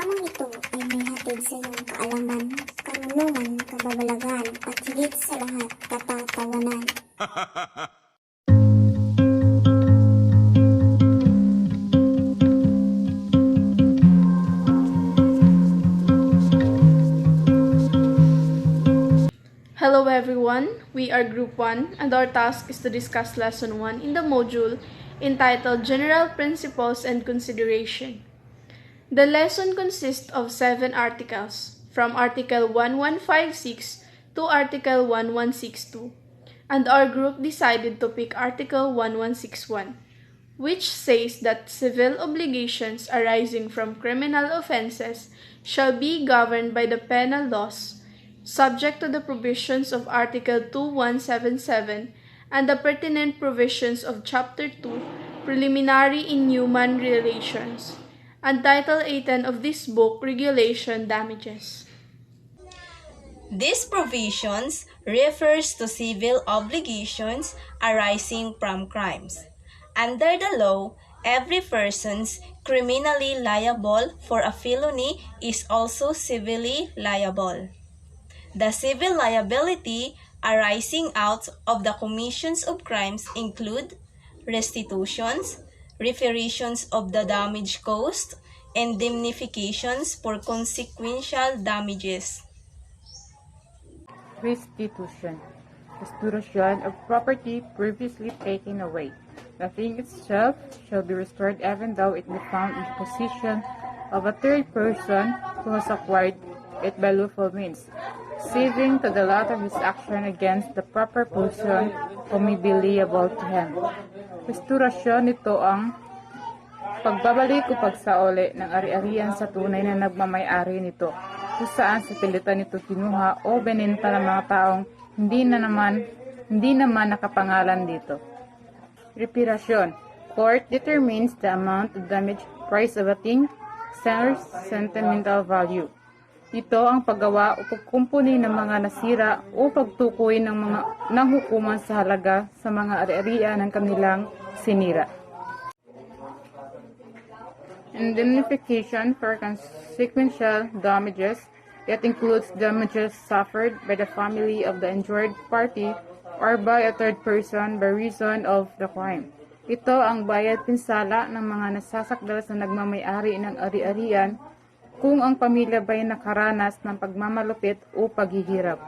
Programang ito ay may hatid sa iyong kaalaman, karunungan, kababalagan, at higit sa lahat, katatawanan. Hello everyone, we are Group 1 and our task is to discuss Lesson 1 in the module entitled General Principles and Consideration. The lesson consists of 7 articles, from Article 1156 to Article 1162, and our group decided to pick Article 1161, which says that civil obligations arising from criminal offenses shall be governed by the penal laws, subject to the provisions of Article 2177 and the pertinent provisions of Chapter 2, Preliminary in Human Relations, and Title 18 of this book, Regulation Damages. These provisions refers to civil obligations arising from crimes. Under the law, every person criminally liable for a felony is also civilly liable. The civil liability arising out of the commissions of crimes include restitutions, reparations of the damage caused, indemnifications for consequential damages. Restitution. Restoration of property previously taken away. The thing itself shall be restored even though it be found in the possession of a third person who has acquired it by lawful means, saving to the latter his action against the proper person who may be liable to him. Restorasyon nito ang pagbabalik o pagsauli ng ari-arian sa tunay na nagmamay-ari nito, kung saan sa pilitan nito kinuha o beninta ng mga taong hindi naman nakapangalan dito. Reparasyon. Court determines the amount of damage, price of a thing, seller's sentimental value. Ito ang paggawa o pagkumpuni ng mga nasira o pagtukoy ng hukuman sa halaga sa mga ari-arian ng kanilang sinira. Indemnification for consequential damages. It includes damages suffered by the family of the injured party or by a third person by reason of the crime. Ito ang bayad pinsala ng mga nasasakdal sa nagmamay-ari ng ari-arian kung ang pamilya ba'y nakaranas ng pagmamalupit o paghihirap.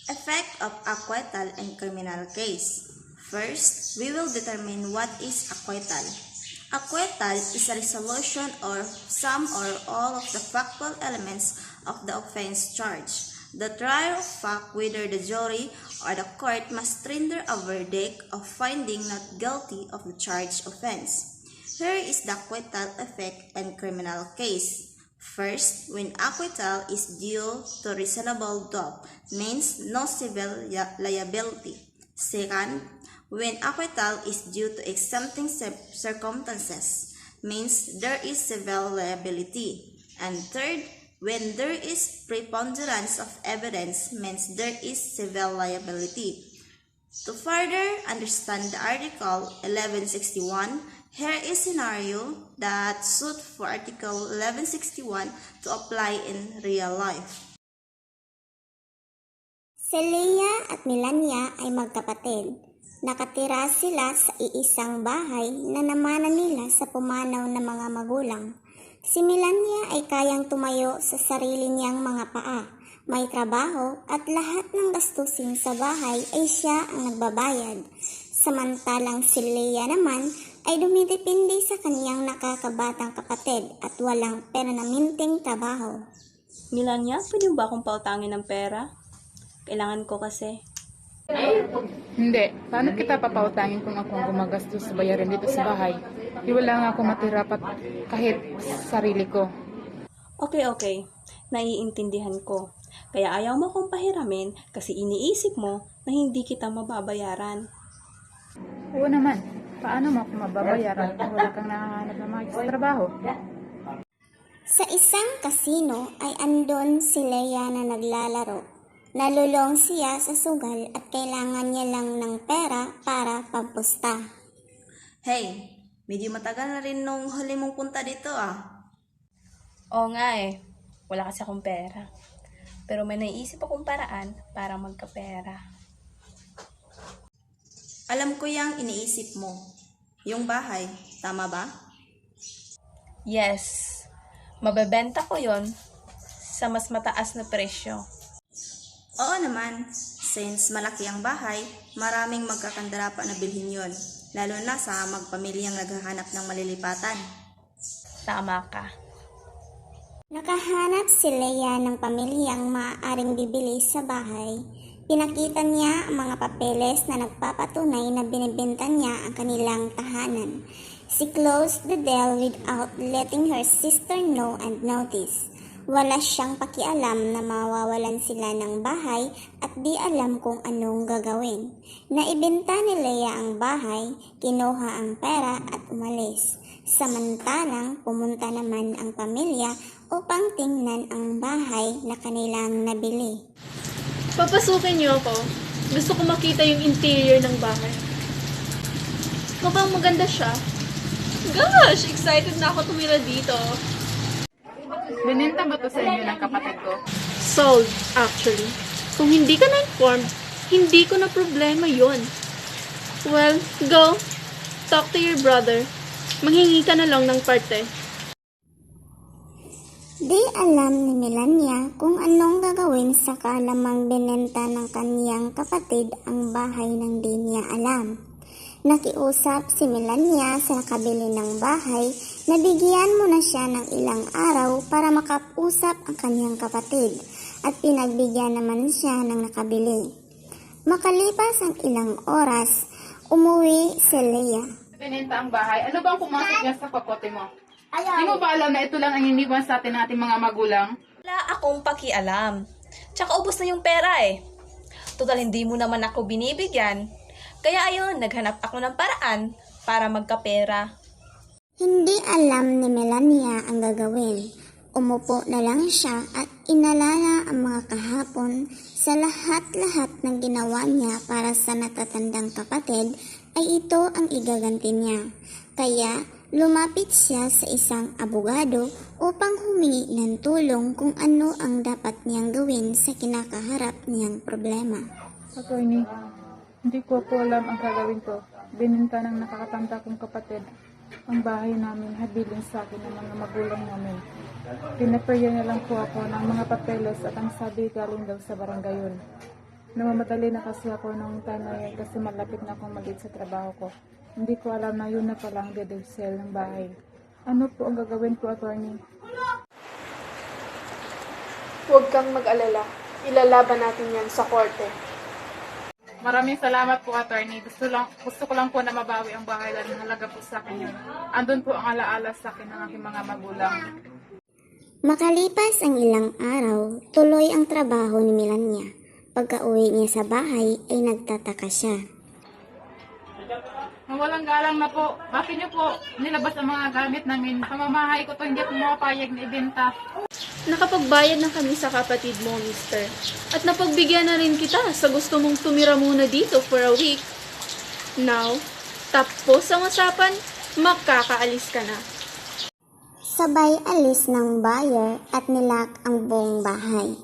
Effect of acquittal in criminal case. First, we will determine what is acquittal. Acquittal is a resolution or some or all of the factual elements of the offense charged. The trier of fact whether the jury or the court must render a verdict of finding not guilty of the charged offense. Here is the acquittal effect in criminal case. First, when acquittal is due to reasonable doubt, means no civil liability. Second, when acquittal is due to exempting circumstances, means there is civil liability. And third, when there is preponderance of evidence, means there is civil liability. To further understand the Article 1161, here is a scenario that suit for Article 1161 to apply in real life. Si Leia at Melania ay magkapatid. Nakatira sila sa iisang bahay na namanan nila sa pumanaw ng mga magulang. Si Melania ay kayang tumayo sa sarili niyang mga paa, may trabaho at lahat ng gastusin sa bahay ay siya ang nagbabayad. Samantalang si Leia naman ay dumidepende sa kaniyang nakakabatang kapatid at walang permanenteng trabaho. Melania, pwede ba akong pautangin ng pera? Kailangan ko kasi. Hindi. Paano kita papautangin kung ako ang gumagastos sa bayarin dito sa bahay? Di wala nga ako matira kahit sarili ko. Okay. Naiintindihan ko. Kaya ayaw mo akong pahiramin kasi iniisip mo na hindi kita mababayaran. Oo naman. Paano mo ako mababayaran kung wala kang nakahanap ng mga trabaho? Sa isang kasino ay andon si Leia na naglalaro. Nalulong siya sa sugal at kailangan niya lang ng pera para pampusta. Hey, medyo matagal na rin nung huli mong punta dito ah. Oo nga eh, wala kasi akong pera. Pero may naisip akong paraan para magkapera. Alam ko yung iniisip mo. Yung bahay, tama ba? Yes, mabebenta ko yon sa mas mataas na presyo. Oo naman, since malaki ang bahay, maraming magkakandara pa na bilhin yon, lalo na sa magpamilyang naghahanap ng malilipatan. Tama ka. Nakahanap si Leia ng pamilyang maaaring bibili sa bahay. Pinakita niya ang mga papeles na nagpapatunay na binibenta niya ang kanilang tahanan. She closed the deal without letting her sister know and notice. Wala siyang pakialam na mawawalan sila ng bahay at di alam kung anong gagawin. Naibenta ni Leia ang bahay, kinuha ang pera at umalis. Samantalang pumunta naman ang pamilya upang tingnan ang bahay na kanilang nabili. Papasukin niyo ako. Gusto ko makita yung interior ng bahay. Mukhang maganda siya. Gosh, excited na ako tumira dito. Binenta ba to sa inyo ng kapatid ko? Sold, actually. Kung hindi ka na-informed, hindi ko na problema yon. Well, go. Talk to your brother. Manghingi ka na lang ng parte. Di alam ni Melania kung anong gagawin sa kalamang binenta ng kaniyang kapatid ang bahay ng di niya alam. Nakiusap si Melania sa nakabili ng bahay na bigyan muna siya ng ilang araw para makausap ang kaniyang kapatid at pinagbigyan naman siya ng nakabili. Makalipas ang ilang oras, umuwi si Leia. Binenta ang bahay. Ano bang pumasok niya sa kokote mo? Di mo ba alam na ito lang ang iniwan sa atin ng ating mga magulang? Wala akong pakialam. Tsaka ubos na yung pera eh. Total hindi mo naman ako binibigyan. Kaya ayun, naghanap ako ng paraan para magkapera. Hindi alam ni Melania ang gagawin. Umupo na lang siya at inalala ang mga kahapon sa lahat-lahat ng ginawa niya para sa natatandang kapatid ay ito ang igaganti niya. Kaya lumapit siya sa isang abogado upang humingi ng tulong kung ano ang dapat niyang gawin sa kinakaharap niyang problema. Attorney, hindi ko po alam ang gagawin ko. Bininta ng nakakatanda kong kapatid ang bahay namin, habilin sa akin ng mga magulang namin. Pinaperya na lang po ako ng mga papeles at ang sabi galing daw sa barangay yun. Namamadali na kasi ako nung time na yun kasi malapit na akong mag-get sa trabaho ko. Hindi ko alam na yun na pala ang deed of sale ng bahay. Ano po ang gagawin ko, attorney? Huwag kang mag-alala. Ilalaban natin yan sa korte. Maraming salamat po, attorney. Gusto ko lang po na mabawi ang bahay dahil mahalaga po sa akin yun. Andun po ang alaala sa akin ng aking mga magulang. Makalipas ang ilang araw, tuloy ang trabaho ni Melania. Pagka-uwi niya sa bahay ay nagtataka siya. Walang galang na po. Bakit niyo po nilabas ang mga gamit namin? Pamamahay ko to, hindi ako mapapayag na ibenta. Nakapagbayad na kami sa kapatid mo, mister. At napagbigyan na rin kita sa gusto mong tumira muna dito for a week. Now, tapos ang usapan, makakaalis ka na. Sabay alis ng buyer at nilak ang buong bahay.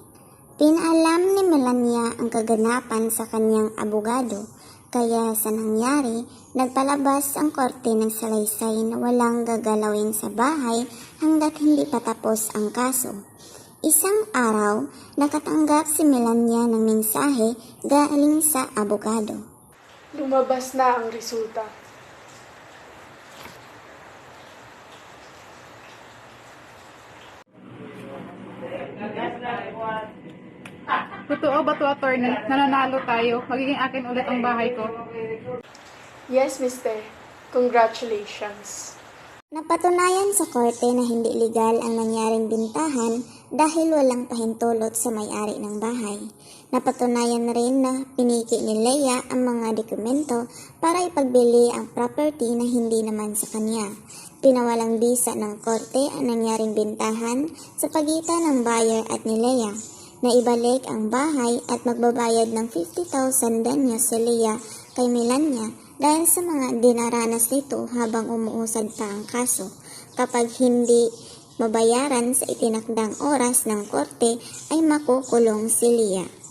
Pinaalam ni Melania ang kaganapan sa kanyang abogado, kaya sa nangyari, nagpalabas ang korte ng salaysay na walang gagalawin sa bahay hanggat hindi pa tapos ang kaso. Isang araw, nakatanggap si Melania ng mensahe galing sa abogado. Lumabas na ang resulta. Totoo ba to, attorney? Nananalo tayo. Magiging akin ulit ang bahay ko. Yes, mister. Congratulations. Napatunayan sa korte na hindi legal ang nangyaring bintahan dahil walang pahintulot sa may-ari ng bahay. Napatunayan rin na piniki ni Leia ang mga dokumento para ipagbili ang property na hindi naman sa kanya. Pinawalang bisa ng korte ang nangyaring bintahan sa pagitan ng buyer at ni Leia. Na ibalik ang bahay at magbabayad ng 50,000 danyo si Leia kay Melania dahil sa mga dinaranas nito habang umuusad pa ang kaso. Kapag hindi mabayaran sa itinakdang oras ng korte ay makukulong si Leah.